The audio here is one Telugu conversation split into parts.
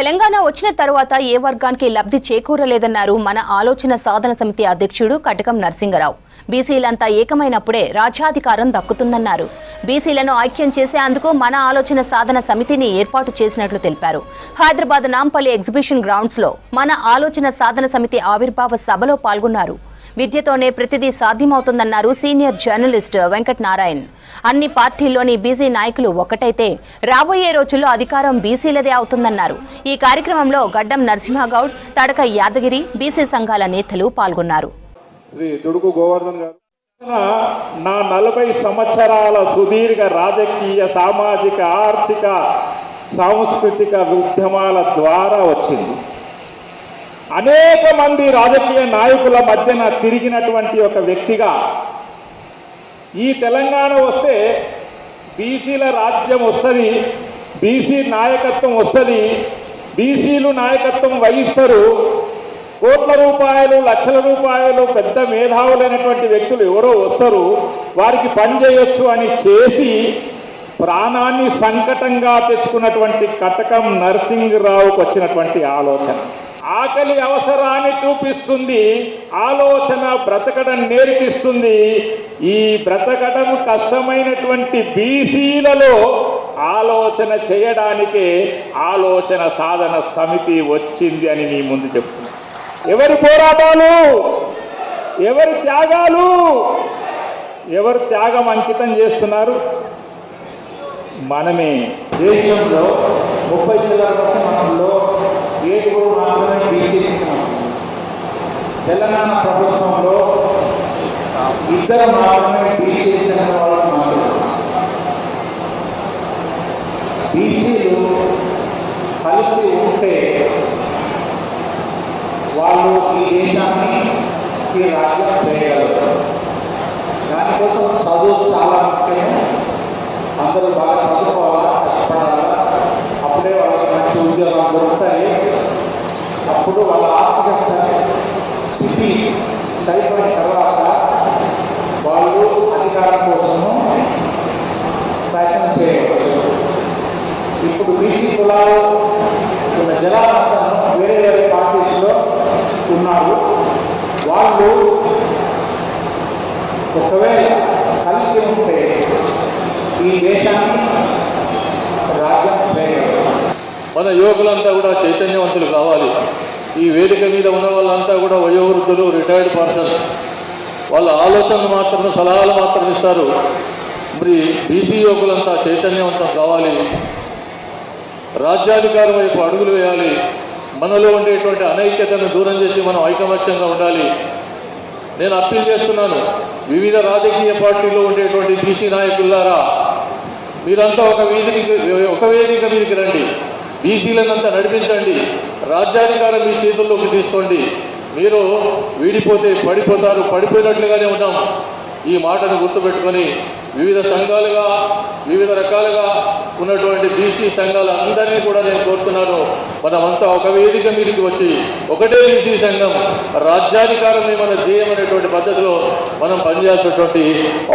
తెలంగాణ వచ్చిన తర్వాత ఏ వర్గానికి లబ్ధి చేకూరలేదన్నారు మన ఆలోచన సాధన సమితి అధ్యక్షుడు కటకం నరసింగరావు. బీసీలంతా ఏకమైనప్పుడే రాజ్యాధికారం దక్కుతుందన్నారు. బీసీలను ఐక్యం చేసేందుకు మన ఆలోచన సాధన సమితిని ఏర్పాటు చేసినట్లు తెలిపారు. హైదరాబాద్ నాంపల్లి ఎగ్జిబిషన్ గ్రౌండ్స్ లో మన ఆలోచన సాధన సమితి ఆవిర్భావ సభలో పాల్గొన్నారు. విద్యతోనే ప్రతిదీ సాధ్యమవుతుందన్నారు సీనియర్ జర్నలిస్ట్ వెంకట్ నారాయణ్. అన్ని పార్టీల్లోని బీసీ నాయకులు ఒక్కటైతే రాబోయే రోజుల్లో అధికారం బీసీలదే అవుతుందన్నారు. ఈ కార్యక్రమంలో గడ్డం నరసింహగౌడ్, తడక యాదగిరి, బీసీ సంఘాల నేతలు పాల్గొన్నారు. శ్రీ దుడుకు గోవర్ధన్ గారు నా 40 సంవత్సరాల సుదీర్ఘ రాజకీయ, సామాజిక, ఆర్థిక, సాంస్కృతిక ఉద్యమాల ద్వారా వచ్చింది. అనేక మంది రాజకీయ నాయకుల మధ్యన తిరిగినటువంటి ఒక వ్యక్తిగా ఈ తెలంగాణ వస్తే బీసీల రాజ్యం వస్తుంది, బీసీ నాయకత్వం వస్తుంది, బీసీలు నాయకత్వం వహిస్తారు, కోట్ల రూపాయలు, లక్షల రూపాయలు పెద్ద మేధావులైనటువంటి వ్యక్తులు ఎవరో వస్తారు, వారికి పని చేయొచ్చు అని చేసి ప్రాణాన్ని సంకటంగా తెచ్చుకున్నటువంటి కటకం నరసింగరావుకు వచ్చినటువంటి ఆలోచన ఆకలి అవసరాన్ని చూపిస్తుంది, ఆలోచన బ్రతకడం నేర్పిస్తుంది. ఈ బ్రతకడం కష్టమైనటువంటి బీసీలలో ఆలోచన చేయడానికే ఆలోచన సాధన సమితి వచ్చింది అని మీ ముందు చెప్తున్నా. ఎవరి పోరాటాలు, ఎవరి త్యాగాలు, ఎవరు త్యాగం అంకితం చేస్తున్నారు? మనమే. దేశంలో 30 జిల్లాల పట్టణంలో 7 మాత్రమే బీసీ. తెలంగాణ ప్రభుత్వంలో 2 మాత్రమే బీసీ వాళ్ళకి మాత్రమే. బీసీలు కలిసి ఉంటే వాళ్ళు ఈ దేశానికి రాజ్యం చేయగలరు. దానికోసం చదువు చాలా ముఖ్యం. అందరూ బాగా చదువుకోవాలా, కష్టపడాలా, అప్పుడే వాళ్ళకి మంచి ఉద్యోగాలు దొరుకుతాయి. అప్పుడు వాళ్ళ ఆర్థిక స్థితి సరిపడిన తర్వాత వాళ్ళు అధికారం కోసము ప్రయత్నం చేయవచ్చు. ఇప్పుడు బీసీ కులాలు ఉన్న జనాలంతా వేరే వేరే పార్టీస్లో ఉన్నారు. వాళ్ళు ఒకవేళ కలిసి ఉంటే ఈ దేశాన్ని రాజ్యం చేయగలరు. మన యువకులంతా కూడా చైతన్యవంతులు కావాలి. ఈ వేదిక మీద ఉన్న వాళ్ళంతా కూడా వయోవృద్ధులు, రిటైర్డ్ పర్సన్స్. వాళ్ళ ఆలోచనలు మాత్రమే, సలహాలు మాత్రం ఇస్తారు. మరి బీసీ యువకులంతా చైతన్యవంతం కావాలి. రాజ్యాధికారం వైపు అడుగులు వేయాలి. మనలో ఉండేటువంటి అనైక్యతను దూరం చేసి మనం ఐకమత్యంగా ఉండాలి. నేను అప్పీల్ చేస్తున్నాను, వివిధ రాజకీయ పార్టీల్లో ఉండేటువంటి బీసీ నాయకులారా, మీరంతా ఒక వేదిక మీదకి రండి. బీసీలనంతా నడిపించండి. రాజ్యాధికారం మీ చేతుల్లోకి తీసుకోండి. మీరు వీడిపోతే పడిపోతారు, పడిపోయినట్లుగానే ఉన్నాం. ఈ మాటను గుర్తుపెట్టుకొని వివిధ సంఘాలుగా, వివిధ రకాలుగా ఉన్నటువంటి బీసీ సంఘాలందరినీ కూడా నేను కోరుతున్నాను, మనమంతా ఒక వేదిక మీదకి వచ్చి ఒకటే బీసీ సంఘం, రాజ్యాధికారమే మన ధ్యేయం అనేటువంటి పద్ధతిలో మనం పనిచేయాల్సినటువంటి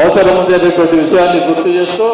అవసరం ఉంది అనేటువంటి విషయాన్ని గుర్తు చేస్తూ